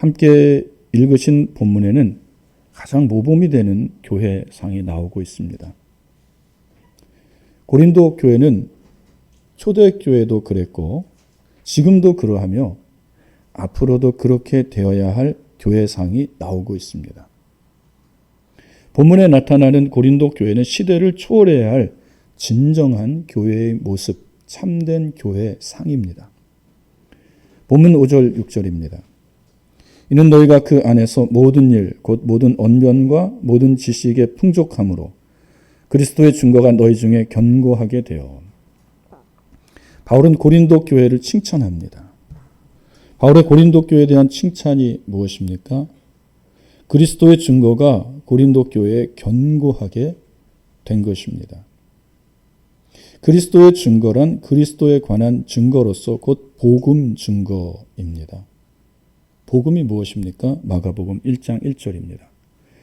함께 읽으신 본문에는 가장 모범이 되는 교회상이 나오고 있습니다. 고린도 교회는 초대교회도 그랬고 지금도 그러하며 앞으로도 그렇게 되어야 할 교회상이 나오고 있습니다. 본문에 나타나는 고린도 교회는 시대를 초월해야 할 진정한 교회의 모습, 참된 교회 상입니다. 본문 5절 6절입니다. 이는 너희가 그 안에서 모든 일, 곧 모든 언변과 모든 지식의 풍족함으로 그리스도의 증거가 너희 중에 견고하게 되어. 바울은 고린도 교회를 칭찬합니다. 바울의 고린도 교회에 대한 칭찬이 무엇입니까? 그리스도의 증거가 고린도 교회에 견고하게 된 것입니다. 그리스도의 증거란 그리스도에 관한 증거로서 곧 복음 증거입니다. 복음이 무엇입니까? 마가복음 1장 1절입니다.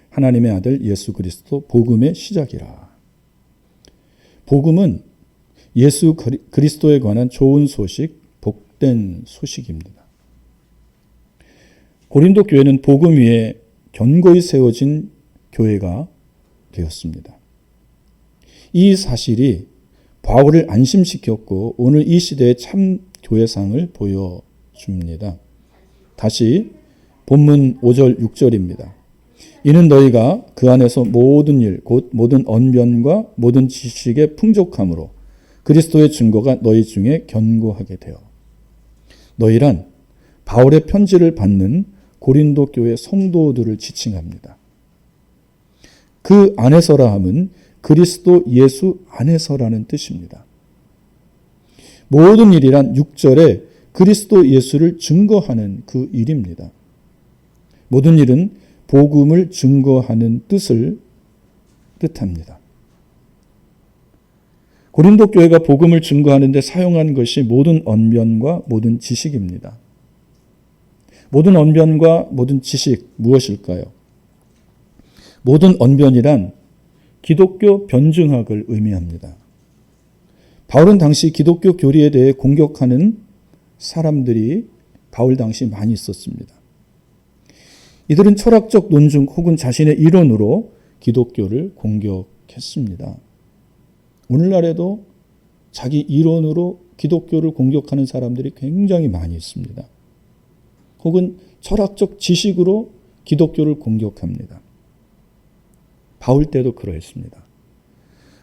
하나님의 아들 예수 그리스도 복음의 시작이라. 복음은 예수 그리스도에 관한 좋은 소식, 복된 소식입니다. 고린도 교회는 복음 위에 견고히 세워진 교회가 되었습니다. 이 사실이 바울을 안심시켰고 오늘 이 시대의 참 교회상을 보여줍니다. 다시 본문 5절 6절입니다. 이는 너희가 그 안에서 모든 일, 곧 모든 언변과 모든 지식의 풍족함으로 그리스도의 증거가 너희 중에 견고하게 되어. 너희란 바울의 편지를 받는 고린도 교회 성도들을 지칭합니다. 그 안에서라 함은 그리스도 예수 안에서라는 뜻입니다. 모든 일이란 6절에 그리스도 예수를 증거하는 그 일입니다. 모든 일은 복음을 증거하는 뜻을 뜻합니다. 고린도 교회가 복음을 증거하는 데 사용한 것이 모든 언변과 모든 지식입니다. 모든 언변과 모든 지식 무엇일까요? 모든 언변이란 기독교 변증학을 의미합니다. 바울은 당시 기독교 교리에 대해 공격하는 사람들이 바울 당시 많이 있었습니다. 이들은 철학적 논증 혹은 자신의 이론으로 기독교를 공격했습니다. 오늘날에도 자기 이론으로 기독교를 공격하는 사람들이 굉장히 많이 있습니다. 혹은 철학적 지식으로 기독교를 공격합니다. 바울 때도 그러했습니다.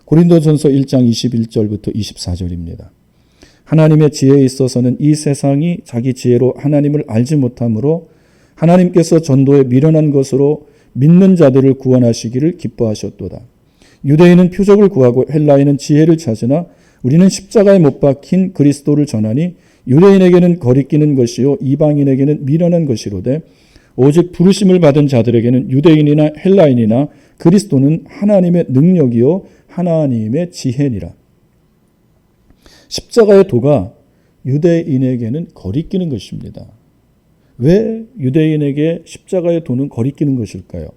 고린도전서 1장 21절부터 24절입니다. 하나님의 지혜에 있어서는 이 세상이 자기 지혜로 하나님을 알지 못하므로 하나님께서 전도에 미련한 것으로 믿는 자들을 구원하시기를 기뻐하셨도다. 유대인은 표적을 구하고 헬라인은 지혜를 찾으나 우리는 십자가에 못 박힌 그리스도를 전하니 유대인에게는 거리끼는 것이요 이방인에게는 미련한 것이로되 오직 부르심을 받은 자들에게는 유대인이나 헬라인이나 그리스도는 하나님의 능력이요 하나님의 지혜니라. 십자가의 도가 유대인에게는 거리끼는 것입니다. 왜 유대인에게 십자가의 도는 거리끼는 것일까요?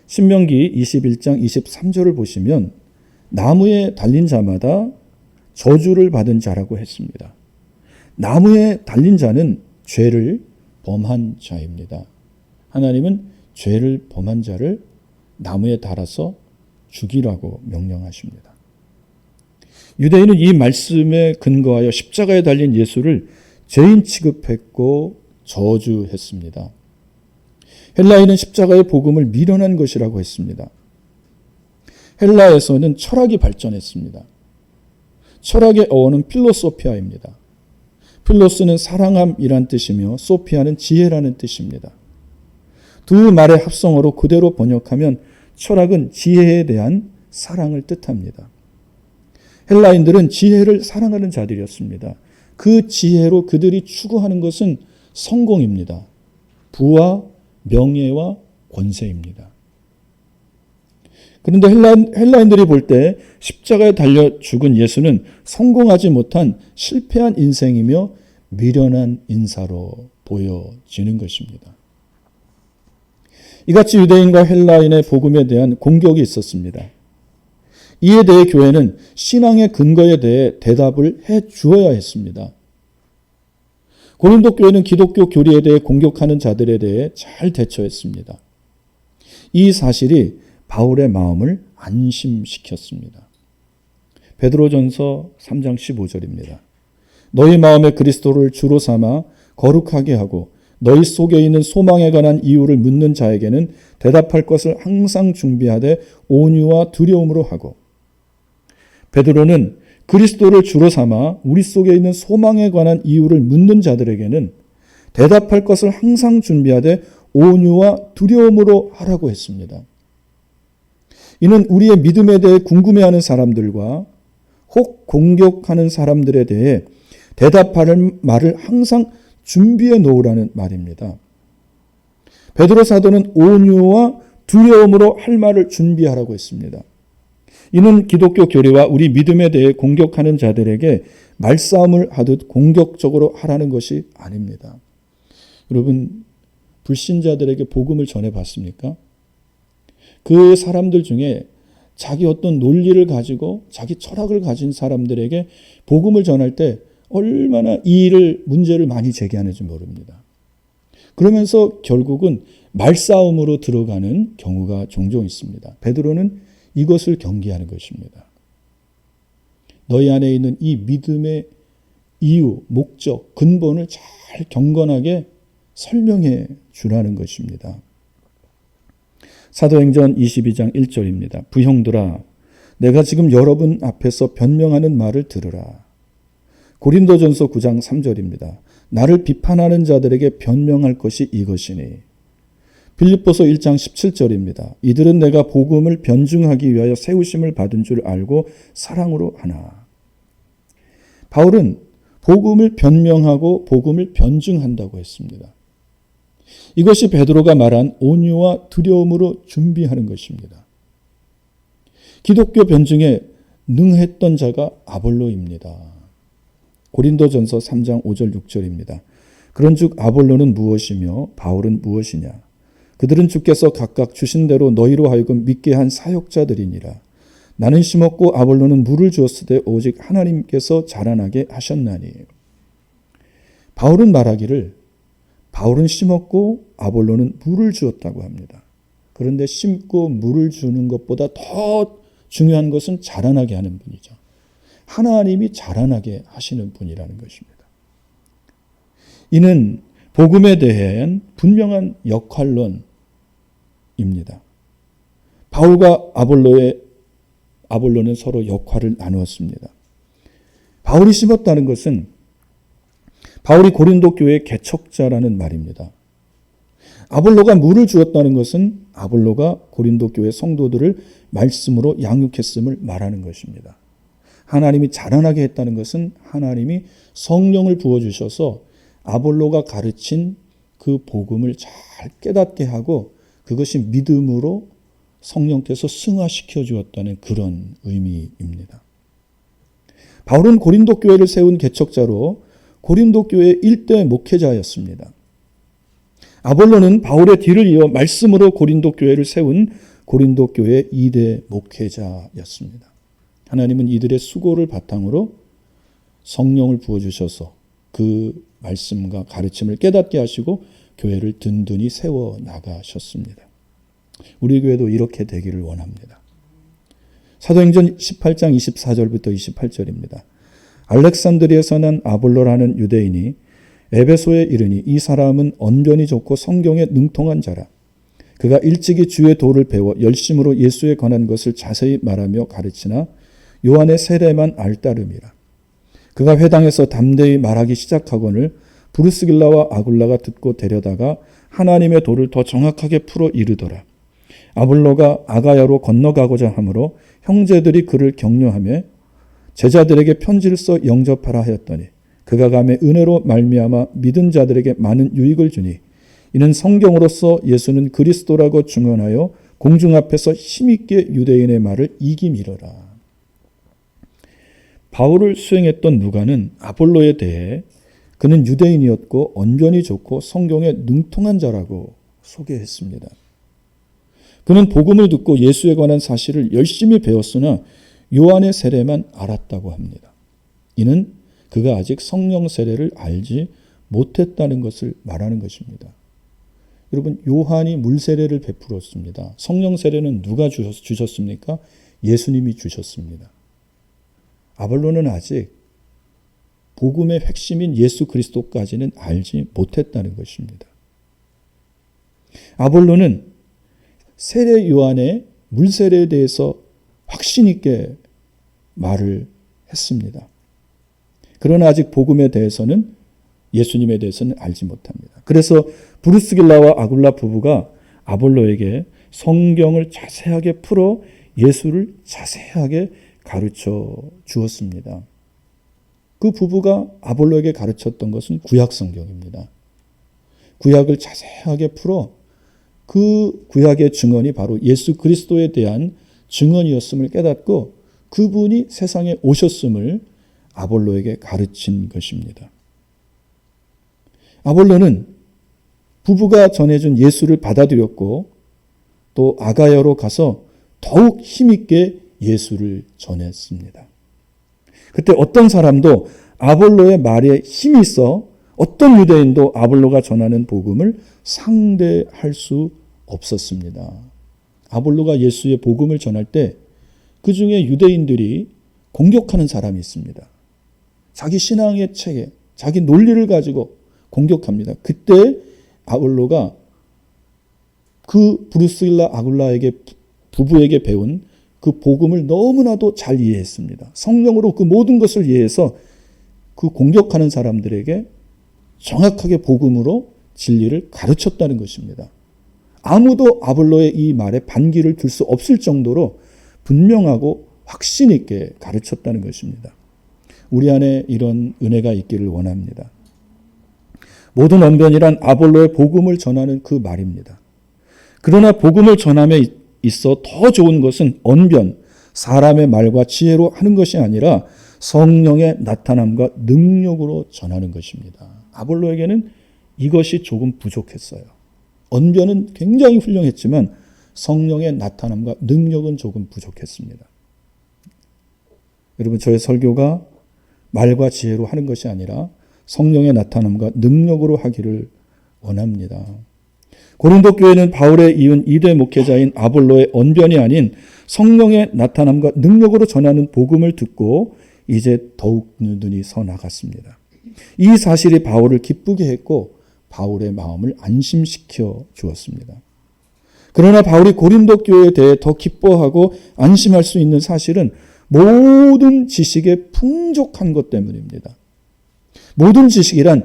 신명기 21장 23절을 보시면 나무에 달린 자마다 저주를 받은 자라고 했습니다. 나무에 달린 자는 죄를 범한 자입니다. 하나님은 죄를 범한 자를 나무에 달아서 죽이라고 명령하십니다. 유대인은 이 말씀에 근거하여 십자가에 달린 예수를 죄인 취급했고 저주했습니다. 헬라인은 십자가의 복음을 미련한 것이라고 했습니다. 헬라에서는 철학이 발전했습니다. 철학의 어원은 필로소피아입니다. 필로스는 사랑함이란 뜻이며 소피아는 지혜라는 뜻입니다. 두 말의 합성어로 그대로 번역하면 철학은 지혜에 대한 사랑을 뜻합니다. 헬라인들은 지혜를 사랑하는 자들이었습니다. 그 지혜로 그들이 추구하는 것은 성공입니다. 부와 명예와 권세입니다. 그런데 헬라인들이 볼 때 십자가에 달려 죽은 예수는 성공하지 못한 실패한 인생이며 미련한 인사로 보여지는 것입니다. 이같이 유대인과 헬라인의 복음에 대한 공격이 있었습니다. 이에 대해 교회는 신앙의 근거에 대해 대답을 해 주어야 했습니다. 고린도 교회는 기독교 교리에 대해 공격하는 자들에 대해 잘 대처했습니다. 이 사실이 바울의 마음을 안심시켰습니다. 베드로전서 3장 15절입니다. 너희 마음에 그리스도를 주로 삼아 거룩하게 하고 너희 속에 있는 소망에 관한 이유를 묻는 자에게는 대답할 것을 항상 준비하되 온유와 두려움으로 하고, 베드로는 그리스도를 주로 삼아 우리 속에 있는 소망에 관한 이유를 묻는 자들에게는 대답할 것을 항상 준비하되 온유와 두려움으로 하라고 했습니다. 이는 우리의 믿음에 대해 궁금해하는 사람들과 혹 공격하는 사람들에 대해 대답할 말을 항상 준비해 놓으라는 말입니다. 베드로 사도는 온유와 두려움으로 할 말을 준비하라고 했습니다. 이는 기독교 교리와 우리 믿음에 대해 공격하는 자들에게 말싸움을 하듯 공격적으로 하라는 것이 아닙니다. 여러분, 불신자들에게 복음을 전해봤습니까? 그 사람들 중에 자기 어떤 논리를 가지고 자기 철학을 가진 사람들에게 복음을 전할 때 얼마나 문제를 많이 제기하는지 모릅니다. 그러면서 결국은 말싸움으로 들어가는 경우가 종종 있습니다. 베드로는 이것을 경계하는 것입니다. 너희 안에 있는 이 믿음의 이유, 목적, 근본을 잘 경건하게 설명해 주라는 것입니다. 사도행전 22장 1절입니다. 부형들아, 내가 지금 여러분 앞에서 변명하는 말을 들으라. 고린도전서 9장 3절입니다. 나를 비판하는 자들에게 변명할 것이 이것이니. 빌립보서 1장 17절입니다. 이들은 내가 복음을 변증하기 위하여 세우심을 받은 줄 알고 사랑으로 하나. 바울은 복음을 변명하고 복음을 변증한다고 했습니다. 이것이 베드로가 말한 온유와 두려움으로 준비하는 것입니다. 기독교 변증에 능했던 자가 아볼로입니다. 고린도전서 3장 5절 6절입니다. 그런즉 아볼로는 무엇이며 바울은 무엇이냐? 그들은 주께서 각각 주신 대로 너희로 하여금 믿게 한 사역자들이니라. 나는 심었고 아볼로는 물을 주었으되 오직 하나님께서 자라나게 하셨나니. 바울은 말하기를 바울은 심었고 아볼로는 물을 주었다고 합니다. 그런데 심고 물을 주는 것보다 더 중요한 것은 자라나게 하는 분이죠. 하나님이 자라나게 하시는 분이라는 것입니다. 이는 복음에 대한 분명한 역할론입니다. 바울과 아볼로는 서로 역할을 나누었습니다. 바울이 심었다는 것은 바울이 고린도 교회의 개척자라는 말입니다. 아볼로가 물을 주었다는 것은 아볼로가 고린도 교회 성도들을 말씀으로 양육했음을 말하는 것입니다. 하나님이 자라나게 했다는 것은 하나님이 성령을 부어주셔서 아볼로가 가르친 그 복음을 잘 깨닫게 하고 그것이 믿음으로 성령께서 승화시켜 주었다는 그런 의미입니다. 바울은 고린도 교회를 세운 개척자로 고린도 교회의 일대 목회자였습니다. 아볼로는 바울의 뒤를 이어 말씀으로 고린도 교회를 세운 고린도 교회의 2대 목회자였습니다. 하나님은 이들의 수고를 바탕으로 성령을 부어주셔서 그 말씀과 가르침을 깨닫게 하시고 교회를 든든히 세워 나가셨습니다. 우리 교회도 이렇게 되기를 원합니다. 사도행전 18장 24절부터 28절입니다. 알렉산드리아에서 난 아볼로라는 유대인이 에베소에 이르니 이 사람은 언변이 좋고 성경에 능통한 자라. 그가 일찍이 주의 도를 배워 열심으로 예수에 관한 것을 자세히 말하며 가르치나 요한의 세례만 알따름이라. 그가 회당에서 담대히 말하기 시작하거늘 브루스길라와 아굴라가 듣고 데려다가 하나님의 도를 더 정확하게 풀어 이르더라. 아볼로가 아가야로 건너가고자 하므로 형제들이 그를 격려하며 제자들에게 편지를 써 영접하라 하였더니 그가 가매 은혜로 말미암아 믿은 자들에게 많은 유익을 주니 이는 성경으로서 예수는 그리스도라고 증언하여 공중 앞에서 힘있게 유대인의 말을 이기미러라. 바울을 수행했던 누가는 아볼로에 대해 그는 유대인이었고 언변이 좋고 성경에 능통한 자라고 소개했습니다. 그는 복음을 듣고 예수에 관한 사실을 열심히 배웠으나 요한의 세례만 알았다고 합니다. 이는 그가 아직 성령 세례를 알지 못했다는 것을 말하는 것입니다. 여러분, 요한이 물 세례를 베풀었습니다. 성령 세례는 누가 주셨습니까? 예수님이 주셨습니다. 아볼로는 아직 복음의 핵심인 예수 그리스도까지는 알지 못했다는 것입니다. 아볼로는 세례 요한의 물 세례에 대해서 확신 있게 말을 했습니다. 그러나 아직 복음에 대해서는, 예수님에 대해서는 알지 못합니다. 그래서 브루스길라와 아굴라 부부가 아볼로에게 성경을 자세하게 풀어 예수를 자세하게 가르쳐 주었습니다. 그 부부가 아볼로에게 가르쳤던 것은 구약 성경입니다. 구약을 자세하게 풀어 그 구약의 증언이 바로 예수 그리스도에 대한 증언이었음을 깨닫고 그분이 세상에 오셨음을 아볼로에게 가르친 것입니다. 아볼로는 부부가 전해준 예수를 받아들였고 또 아가야로 가서 더욱 힘있게 예수를 전했습니다. 그때 어떤 사람도 아볼로의 말에 힘이 있어 어떤 유대인도 아볼로가 전하는 복음을 상대할 수 없었습니다. 아볼로가 예수의 복음을 전할 때 그 중에 유대인들이 공격하는 사람이 있습니다. 자기 신앙의 체계, 자기 논리를 가지고 공격합니다. 그때 아볼로가 그 브루스길라 아굴라에게 부부에게 배운 그 복음을 너무나도 잘 이해했습니다. 성령으로 그 모든 것을 이해해서 그 공격하는 사람들에게 정확하게 복음으로 진리를 가르쳤다는 것입니다. 아무도 아볼로의 이 말에 반기를 둘 수 없을 정도로 분명하고 확신 있게 가르쳤다는 것입니다. 우리 안에 이런 은혜가 있기를 원합니다. 모든 언변이란 아볼로의 복음을 전하는 그 말입니다. 그러나 복음을 전함에 있어 더 좋은 것은 언변, 사람의 말과 지혜로 하는 것이 아니라 성령의 나타남과 능력으로 전하는 것입니다. 아볼로에게는 이것이 조금 부족했어요. 언변은 굉장히 훌륭했지만 성령의 나타남과 능력은 조금 부족했습니다. 여러분, 저의 설교가 말과 지혜로 하는 것이 아니라 성령의 나타남과 능력으로 하기를 원합니다. 고린도 교회는 바울의 이은 2대 목회자인 아볼로의 언변이 아닌 성령의 나타남과 능력으로 전하는 복음을 듣고 이제 더욱 눈이 서 나갔습니다. 이 사실이 바울을 기쁘게 했고 바울의 마음을 안심시켜 주었습니다. 그러나 바울이 고린도 교회에 대해 더 기뻐하고 안심할 수 있는 사실은 모든 지식에 풍족한 것 때문입니다. 모든 지식이란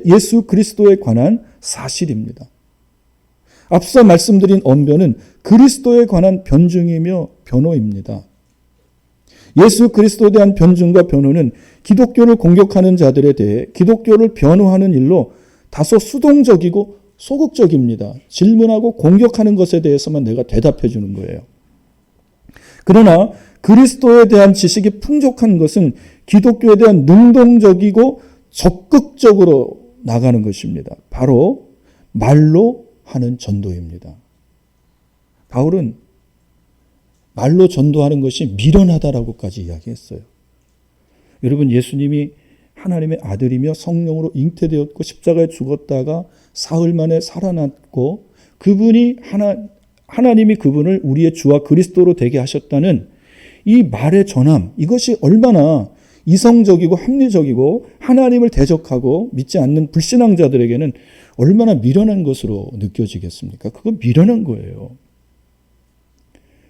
예수 그리스도에 관한 사실입니다. 앞서 말씀드린 언변은 그리스도에 관한 변증이며 변호입니다. 예수 그리스도에 대한 변증과 변호는 기독교를 공격하는 자들에 대해 기독교를 변호하는 일로 다소 수동적이고 소극적입니다. 질문하고 공격하는 것에 대해서만 내가 대답해 주는 거예요. 그러나 그리스도에 대한 지식이 풍족한 것은 기독교에 대한 능동적이고 적극적으로 나가는 것입니다. 바로 말로 하는 전도입니다. 바울은 말로 전도하는 것이 미련하다라고까지 이야기했어요. 여러분, 예수님이 하나님의 아들이며 성령으로 잉태되었고 십자가에 죽었다가 사흘 만에 살아났고 그분이 하나님이 그분을 우리의 주와 그리스도로 되게 하셨다는 이 말의 전함, 이것이 얼마나 이성적이고 합리적이고 하나님을 대적하고 믿지 않는 불신앙자들에게는 얼마나 미련한 것으로 느껴지겠습니까? 그건 미련한 거예요.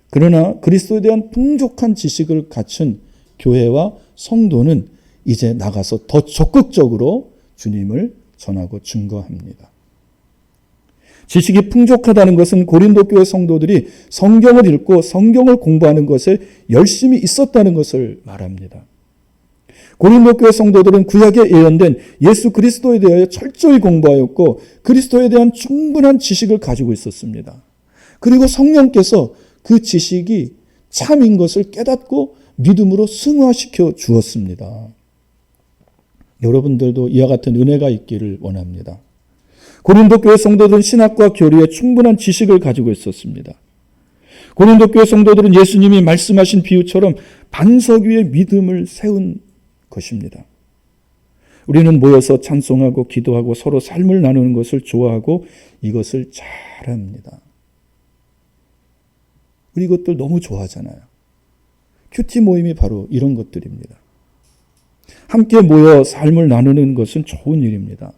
그러나 그리스도에 대한 풍족한 지식을 갖춘 교회와 성도는 이제 나가서 더 적극적으로 주님을 전하고 증거합니다. 지식이 풍족하다는 것은 고린도 교회 성도들이 성경을 읽고 성경을 공부하는 것에 열심히 있었다는 것을 말합니다. 고린도 교회 성도들은 구약에 예언된 예수 그리스도에 대하여 철저히 공부하였고 그리스도에 대한 충분한 지식을 가지고 있었습니다. 그리고 성령께서 그 지식이 참인 것을 깨닫고 믿음으로 승화시켜 주었습니다. 여러분들도 이와 같은 은혜가 있기를 원합니다. 고린도 교회 성도들은 신학과 교리에 충분한 지식을 가지고 있었습니다. 고린도 교회 성도들은 예수님이 말씀하신 비유처럼 반석 위에 믿음을 세운 것입니다. 우리는 모여서 찬송하고 기도하고 서로 삶을 나누는 것을 좋아하고 이것을 잘합니다. 우리 이것들 너무 좋아하잖아요. 큐티 모임이 바로 이런 것들입니다. 함께 모여 삶을 나누는 것은 좋은 일입니다.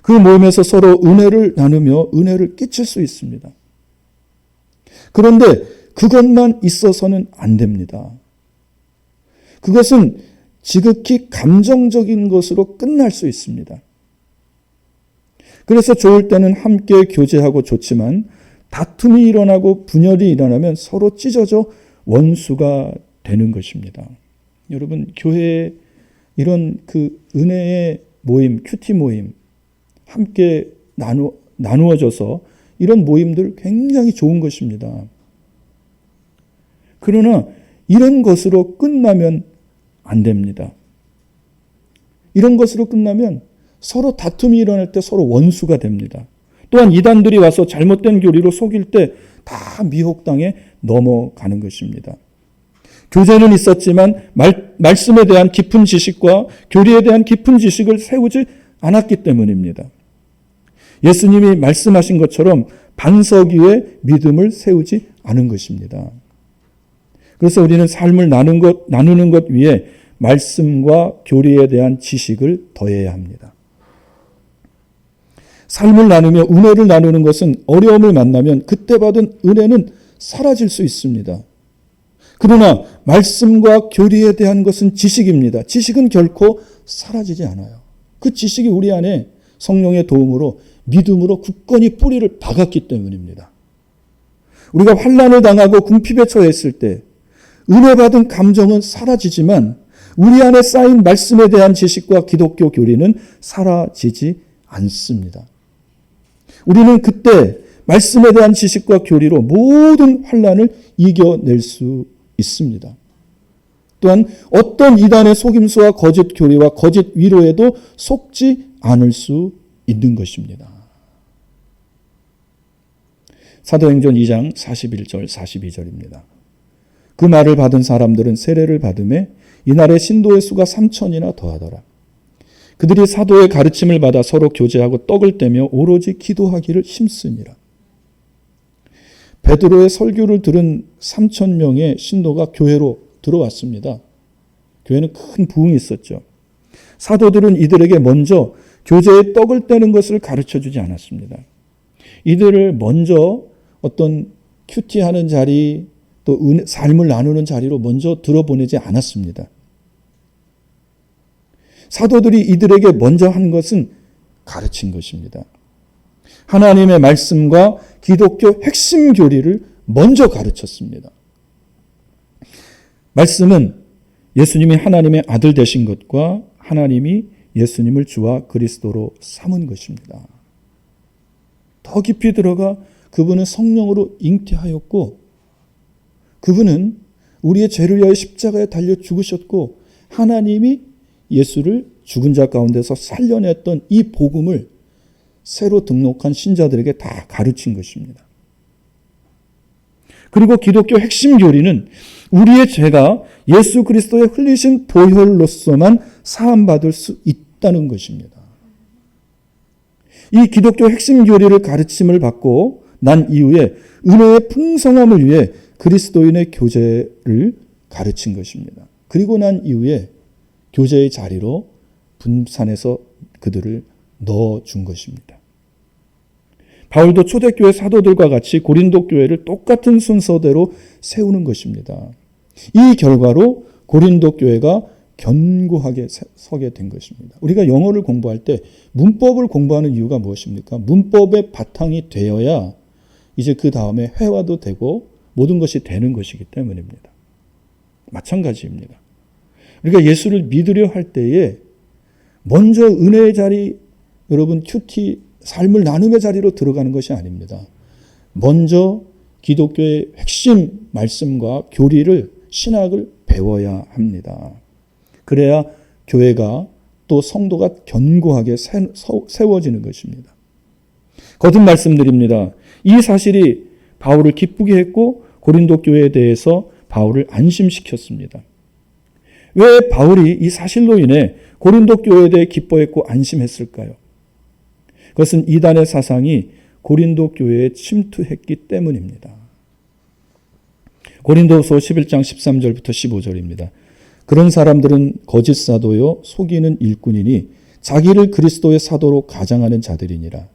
그 모임에서 서로 은혜를 나누며 은혜를 끼칠 수 있습니다. 그런데 그것만 있어서는 안 됩니다. 그것은 지극히 감정적인 것으로 끝날 수 있습니다. 그래서 좋을 때는 함께 교제하고 좋지만 다툼이 일어나고 분열이 일어나면 서로 찢어져 원수가 되는 것입니다. 여러분, 교회에 이런 그 은혜의 모임, 큐티 모임, 함께 나누어져서 이런 모임들 굉장히 좋은 것입니다. 그러나 이런 것으로 끝나면 안 됩니다. 이런 것으로 끝나면 서로 다툼이 일어날 때 서로 원수가 됩니다. 또한 이단들이 와서 잘못된 교리로 속일 때 다 미혹당해 넘어가는 것입니다. 교제는 있었지만 말씀에 대한 깊은 지식과 교리에 대한 깊은 지식을 세우지 않았기 때문입니다. 예수님이 말씀하신 것처럼 반석 위에 믿음을 세우지 않은 것입니다. 그래서 우리는 삶을 나누는 것 위에 말씀과 교리에 대한 지식을 더해야 합니다. 삶을 나누며 은혜를 나누는 것은 어려움을 만나면 그때 받은 은혜는 사라질 수 있습니다. 그러나 말씀과 교리에 대한 것은 지식입니다. 지식은 결코 사라지지 않아요. 그 지식이 우리 안에 성령의 도움으로 믿음으로 굳건히 뿌리를 박았기 때문입니다. 우리가 환난을 당하고 궁핍에 처했을 때 은혜 받은 감정은 사라지지만 우리 안에 쌓인 말씀에 대한 지식과 기독교 교리는 사라지지 않습니다. 우리는 그때 말씀에 대한 지식과 교리로 모든 환난을 이겨낼 수 있습니다. 또한 어떤 이단의 속임수와 거짓 교리와 거짓 위로에도 속지 않을 수 있는 것입니다. 사도행전 2장 41절 42절입니다. 그 말을 받은 사람들은 세례를 받음에 이날의 신도의 수가 3,000이나 더하더라. 그들이 사도의 가르침을 받아 서로 교제하고 떡을 떼며 오로지 기도하기를 힘쓰니라. 베드로의 설교를 들은 3,000명의 신도가 교회로 들어왔습니다. 교회는 큰 부흥이 있었죠. 사도들은 이들에게 먼저 교제의 떡을 떼는 것을 가르쳐주지 않았습니다. 이들을 먼저 어떤 큐티하는 자리, 또 삶을 나누는 자리로 먼저 들어보내지 않았습니다. 사도들이 이들에게 먼저 한 것은 가르친 것입니다. 하나님의 말씀과 기독교 핵심 교리를 먼저 가르쳤습니다. 말씀은 예수님이 하나님의 아들 되신 것과 하나님이 예수님을 주와 그리스도로 삼은 것입니다. 더 깊이 들어가 그분은 성령으로 잉태하였고 그분은 우리의 죄를 위하여 십자가에 달려 죽으셨고 하나님이 예수를 죽은 자 가운데서 살려냈던 이 복음을 새로 등록한 신자들에게 다 가르친 것입니다. 그리고 기독교 핵심 교리는 우리의 죄가 예수 그리스도의 흘리신 보혈로서만 사함받을 수 있다는 것입니다. 이 기독교 핵심 교리를 가르침을 받고 난 이후에 은혜의 풍성함을 위해 그리스도인의 교제를 가르친 것입니다. 그리고 난 이후에 교제의 자리로 분산해서 그들을 넣어준 것입니다. 바울도 초대교회 사도들과 같이 고린도 교회를 똑같은 순서대로 세우는 것입니다. 이 결과로 고린도 교회가 견고하게 서게 된 것입니다. 우리가 영어를 공부할 때 문법을 공부하는 이유가 무엇입니까? 문법의 바탕이 되어야 이제 그 다음에 회화도 되고 모든 것이 되는 것이기 때문입니다. 마찬가지입니다. 우리가 예수를 믿으려 할 때에 먼저 은혜의 자리, 여러분 큐티, 삶을 나눔의 자리로 들어가는 것이 아닙니다. 먼저 기독교의 핵심 말씀과 교리를, 신학을 배워야 합니다. 그래야 교회가 또 성도가 견고하게 세워지는 것입니다. 거듭 말씀드립니다. 이 사실이 바울을 기쁘게 했고 고린도 교회에 대해서 바울을 안심시켰습니다. 왜 바울이 이 사실로 인해 고린도 교회에 대해 기뻐했고 안심했을까요? 그것은 이단의 사상이 고린도 교회에 침투했기 때문입니다. 고린도후서 11장 13절부터 15절입니다. 그런 사람들은 거짓 사도요 속이는 일꾼이니 자기를 그리스도의 사도로 가장하는 자들이니라.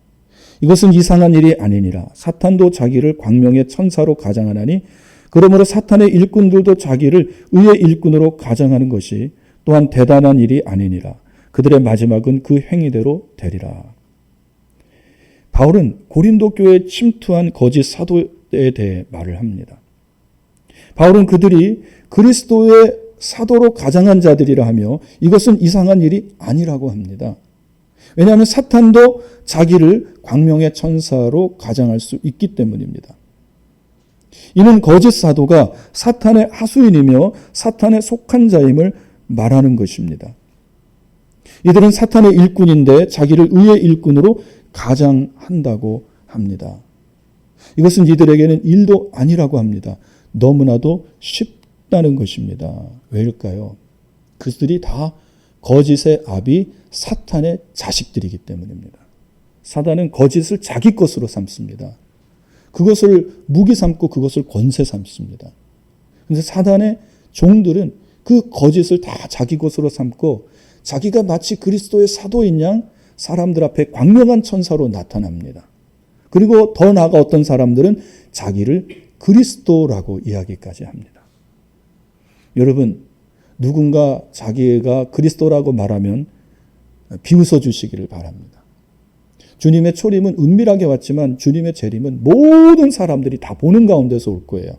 이것은 이상한 일이 아니니라. 사탄도 자기를 광명의 천사로 가장하나니 그러므로 사탄의 일꾼들도 자기를 의의 일꾼으로 가장하는 것이 또한 대단한 일이 아니니라. 그들의 마지막은 그 행위대로 되리라. 바울은 고린도 교회에 침투한 거짓 사도에 대해 말을 합니다. 바울은 그들이 그리스도의 사도로 가장한 자들이라 하며 이것은 이상한 일이 아니라고 합니다. 왜냐하면 사탄도 자기를 광명의 천사로 가장할 수 있기 때문입니다. 이는 거짓 사도가 사탄의 하수인이며 사탄에 속한 자임을 말하는 것입니다. 이들은 사탄의 일꾼인데 자기를 의의 일꾼으로 가장한다고 합니다. 이것은 이들에게는 일도 아니라고 합니다. 너무나도 쉽다는 것입니다. 왜일까요? 그들이 다 거짓의 아비 사탄의 자식들이기 때문입니다. 사단은 거짓을 자기 것으로 삼습니다. 그것을 무기 삼고 그것을 권세 삼습니다. 그런데 사단의 종들은 그 거짓을 다 자기 것으로 삼고 자기가 마치 그리스도의 사도인 양 사람들 앞에 광명한 천사로 나타납니다. 그리고 더 나아가 어떤 사람들은 자기를 그리스도라고 이야기까지 합니다. 여러분, 누군가 자기가 그리스도라고 말하면 비웃어 주시기를 바랍니다. 주님의 초림은 은밀하게 왔지만 주님의 재림은 모든 사람들이 다 보는 가운데서 올 거예요.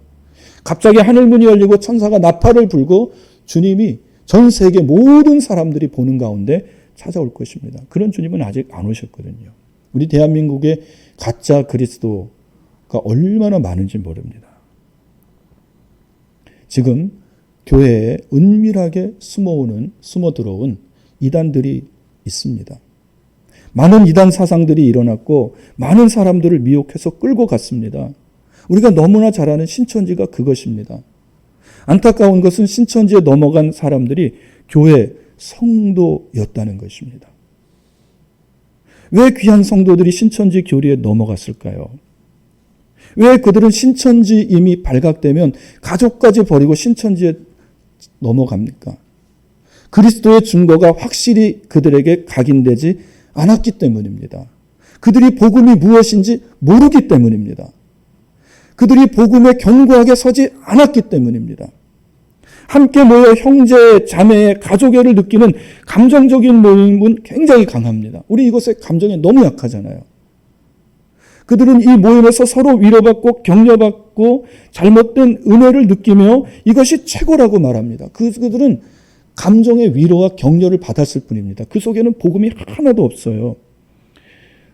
갑자기 하늘문이 열리고 천사가 나팔을 불고 주님이 전 세계 모든 사람들이 보는 가운데 찾아올 것입니다. 그런 주님은 아직 안 오셨거든요. 우리 대한민국의 가짜 그리스도가 얼마나 많은지 모릅니다. 지금 교회에 은밀하게 숨어 들어온 이단들이 있습니다. 많은 이단 사상들이 일어났고 많은 사람들을 미혹해서 끌고 갔습니다. 우리가 너무나 잘 아는 신천지가 그것입니다. 안타까운 것은 신천지에 넘어간 사람들이 교회 성도였다는 것입니다. 왜 귀한 성도들이 신천지 교리에 넘어갔을까요? 왜 그들은 신천지 이미 발각되면 가족까지 버리고 신천지에 넘어갑니까? 그리스도의 증거가 확실히 그들에게 각인되지 않았기 때문입니다. 그들이 복음이 무엇인지 모르기 때문입니다. 그들이 복음에 견고하게 서지 않았기 때문입니다. 함께 모여 형제, 자매, 가족애를 느끼는 감정적인 모임은 굉장히 강합니다. 우리 이것에 감정에 너무 약하잖아요. 그들은 이 모임에서 서로 위로받고 격려받고 잘못된 은혜를 느끼며 이것이 최고라고 말합니다. 그들은 감정의 위로와 격려를 받았을 뿐입니다. 그 속에는 복음이 하나도 없어요.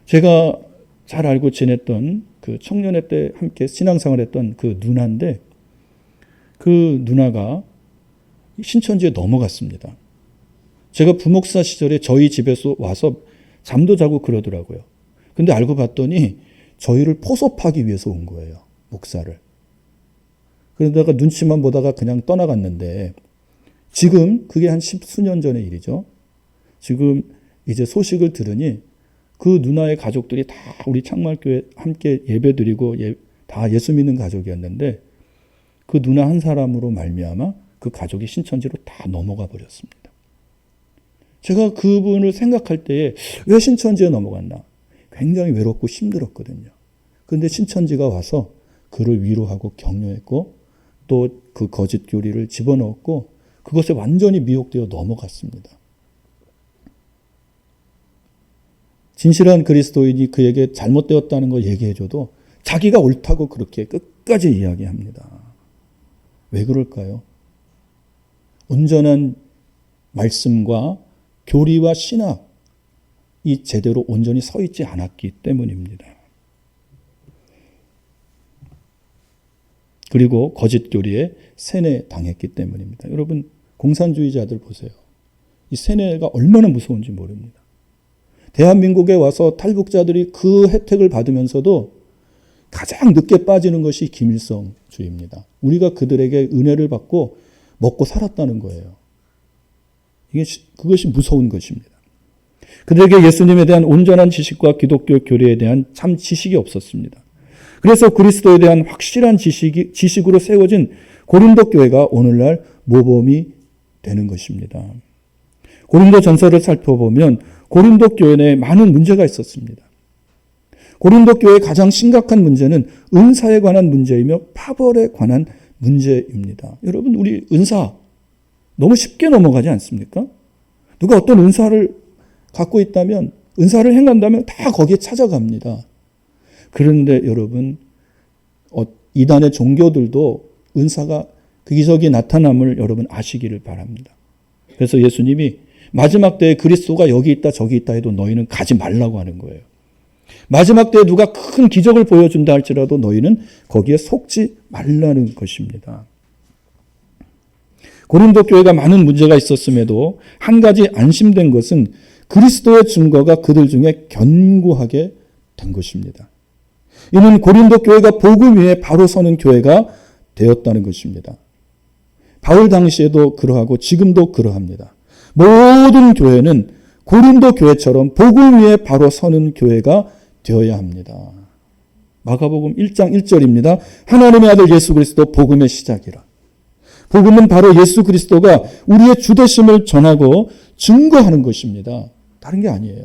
제가 잘 알고 지냈던 그 청년회 때 함께 신앙생활 했던 그 누나인데 그 누나가 신천지에 넘어갔습니다. 제가 부목사 시절에 저희 집에서 와서 잠도 자고 그러더라고요. 근데 알고 봤더니 저희를 포섭하기 위해서 온 거예요. 목사를. 그러다가 눈치만 보다가 그냥 떠나갔는데 지금 그게 한 10수년 전의 일이죠. 지금 이제 소식을 들으니 그 누나의 가족들이 다 우리 창말교회 함께 예배드리고 다 예수 믿는 가족이었는데 그 누나 한 사람으로 말미암아 그 가족이 신천지로 다 넘어가 버렸습니다. 제가 그분을 생각할 때에 왜 신천지에 넘어갔나? 굉장히 외롭고 힘들었거든요. 그런데 신천지가 와서 그를 위로하고 격려했고 또 그 거짓 교리를 집어넣었고 그것에 완전히 미혹되어 넘어갔습니다. 진실한 그리스도인이 그에게 잘못되었다는 걸 얘기해줘도 자기가 옳다고 그렇게 끝까지 이야기합니다. 왜 그럴까요? 온전한 말씀과 교리와 신학이 제대로 온전히 서 있지 않았기 때문입니다. 그리고 거짓 교리에 세뇌당했기 때문입니다. 여러분, 공산주의자들 보세요. 이 세뇌가 얼마나 무서운지 모릅니다. 대한민국에 와서 탈북자들이 그 혜택을 받으면서도 가장 늦게 빠지는 것이 김일성주의입니다. 우리가 그들에게 은혜를 받고 먹고 살았다는 거예요. 그것이 무서운 것입니다. 그들에게 예수님에 대한 온전한 지식과 기독교 교리에 대한 참 지식이 없었습니다. 그래서 그리스도에 대한 확실한 지식으로 세워진 고린도 교회가 오늘날 모범이 되는 것입니다. 고린도 전서를 살펴보면 고린도 교회 내에 많은 문제가 있었습니다. 고린도 교회의 가장 심각한 문제는 은사에 관한 문제이며 파벌에 관한 문제입니다. 여러분, 우리 은사 너무 쉽게 넘어가지 않습니까? 누가 어떤 은사를 갖고 있다면, 은사를 행한다면 다 거기에 찾아갑니다. 그런데 여러분, 이단의 종교들도 은사가 기적이 나타남을 여러분 아시기를 바랍니다. 그래서 예수님이 마지막 때에 그리스도가 여기 있다 저기 있다 해도 너희는 가지 말라고 하는 거예요. 마지막 때에 누가 큰 기적을 보여준다 할지라도 너희는 거기에 속지 말라는 것입니다. 고린도 교회가 많은 문제가 있었음에도 한 가지 안심된 것은 그리스도의 증거가 그들 중에 견고하게 된 것입니다. 이는 고린도 교회가 복음 위에 바로 서는 교회가 되었다는 것입니다. 바울 당시에도 그러하고 지금도 그러합니다. 모든 교회는 고린도 교회처럼 복음 위에 바로 서는 교회가 되어야 합니다. 마가복음 1장 1절입니다. 하나님의 아들 예수 그리스도 복음의 시작이라. 복음은 바로 예수 그리스도가 우리의 주되심을 전하고 증거하는 것입니다. 다른 게 아니에요.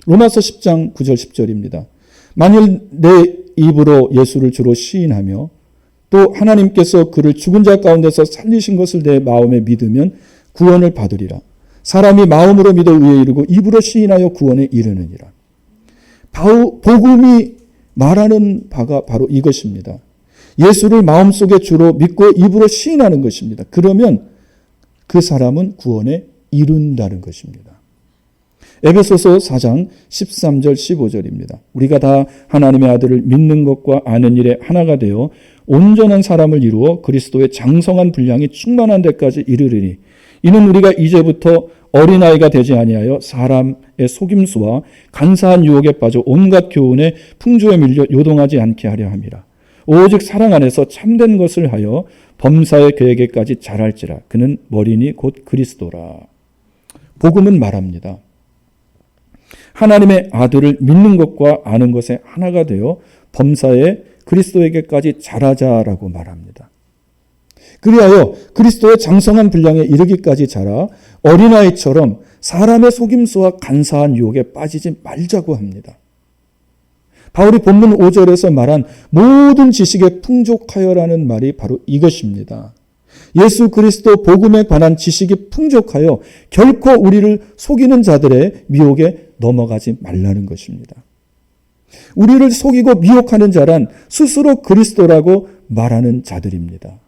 로마서 10장 9절 10절입니다. 만일 내 입으로 예수를 주로 시인하며 또 하나님께서 그를 죽은 자 가운데서 살리신 것을 내 마음에 믿으면 구원을 받으리라. 사람이 마음으로 믿어 의에 이르고 입으로 시인하여 구원에 이르느니라. 복음이 말하는 바가 바로 이것입니다. 예수를 마음속에 주로 믿고 입으로 시인하는 것입니다. 그러면 그 사람은 구원에 이룬다는 것입니다. 에베소서 4장 13절 15절입니다. 우리가 다 하나님의 아들을 믿는 것과 아는 일에 하나가 되어 온전한 사람을 이루어 그리스도의 장성한 분량이 충만한 데까지 이르리니 이는 우리가 이제부터 어린아이가 되지 아니하여 사람의 속임수와 간사한 유혹에 빠져 온갖 교훈의 풍조에 밀려 요동하지 않게 하려 함이라. 오직 사랑 안에서 참된 것을 하여 범사의 계획에까지 자랄지라. 그는 머리니 곧 그리스도라. 복음은 말합니다. 하나님의 아들을 믿는 것과 아는 것에 하나가 되어 범사의 그리스도에게까지 자라자라고 말합니다. 그리하여 그리스도의 장성한 분량에 이르기까지 자라 어린아이처럼 사람의 속임수와 간사한 유혹에 빠지지 말자고 합니다. 바울이 본문 5절에서 말한 모든 지식에 풍족하여라는 말이 바로 이것입니다. 예수 그리스도 복음에 관한 지식이 풍족하여 결코 우리를 속이는 자들의 미혹에 넘어가지 말라는 것입니다. 우리를 속이고 미혹하는 자란 스스로 그리스도라고 말하는 자들입니다.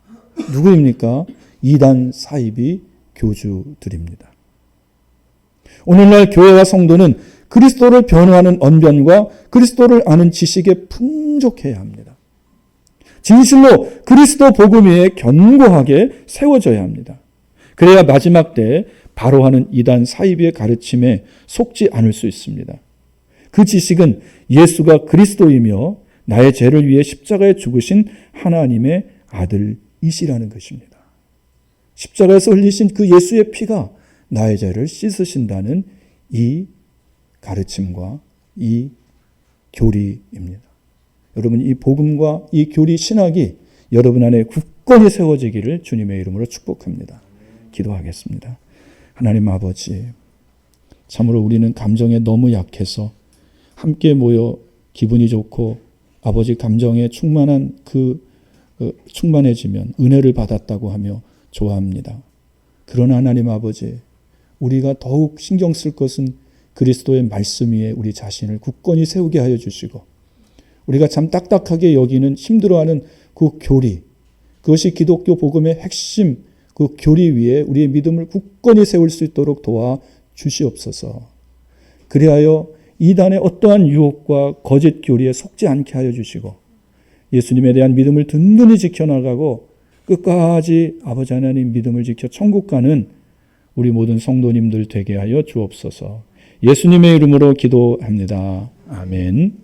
누구입니까? 이단 사이비 교주들입니다. 오늘날 교회와 성도는 그리스도를 변호하는 언변과 그리스도를 아는 지식에 풍족해야 합니다. 진실로 그리스도 복음 위에 견고하게 세워져야 합니다. 그래야 마지막 때에 바로하는 이단 사이비의 가르침에 속지 않을 수 있습니다. 그 지식은 예수가 그리스도이며 나의 죄를 위해 십자가에 죽으신 하나님의 아들이시라는 것입니다. 십자가에서 흘리신 그 예수의 피가 나의 죄를 씻으신다는 이 가르침과 이 교리입니다. 여러분, 이 복음과 이 교리 신학이 여러분 안에 굳건히 세워지기를 주님의 이름으로 축복합니다. 기도하겠습니다. 하나님 아버지, 참으로 우리는 감정에 너무 약해서 함께 모여 기분이 좋고 아버지 감정에 충만해지면 은혜를 받았다고 하며 좋아합니다. 그러나 하나님 아버지, 우리가 더욱 신경 쓸 것은 그리스도의 말씀 위에 우리 자신을 굳건히 세우게 하여 주시고 우리가 참 딱딱하게 여기는 힘들어하는 그 교리, 그것이 기독교 복음의 핵심, 그 교리 위에 우리의 믿음을 굳건히 세울 수 있도록 도와 주시옵소서. 그리하여 이단의 어떠한 유혹과 거짓 교리에 속지 않게 하여 주시고 예수님에 대한 믿음을 든든히 지켜나가고 끝까지 아버지 하나님 믿음을 지켜 천국 가는 우리 모든 성도님들 되게 하여 주옵소서. 예수님의 이름으로 기도합니다. 아멘.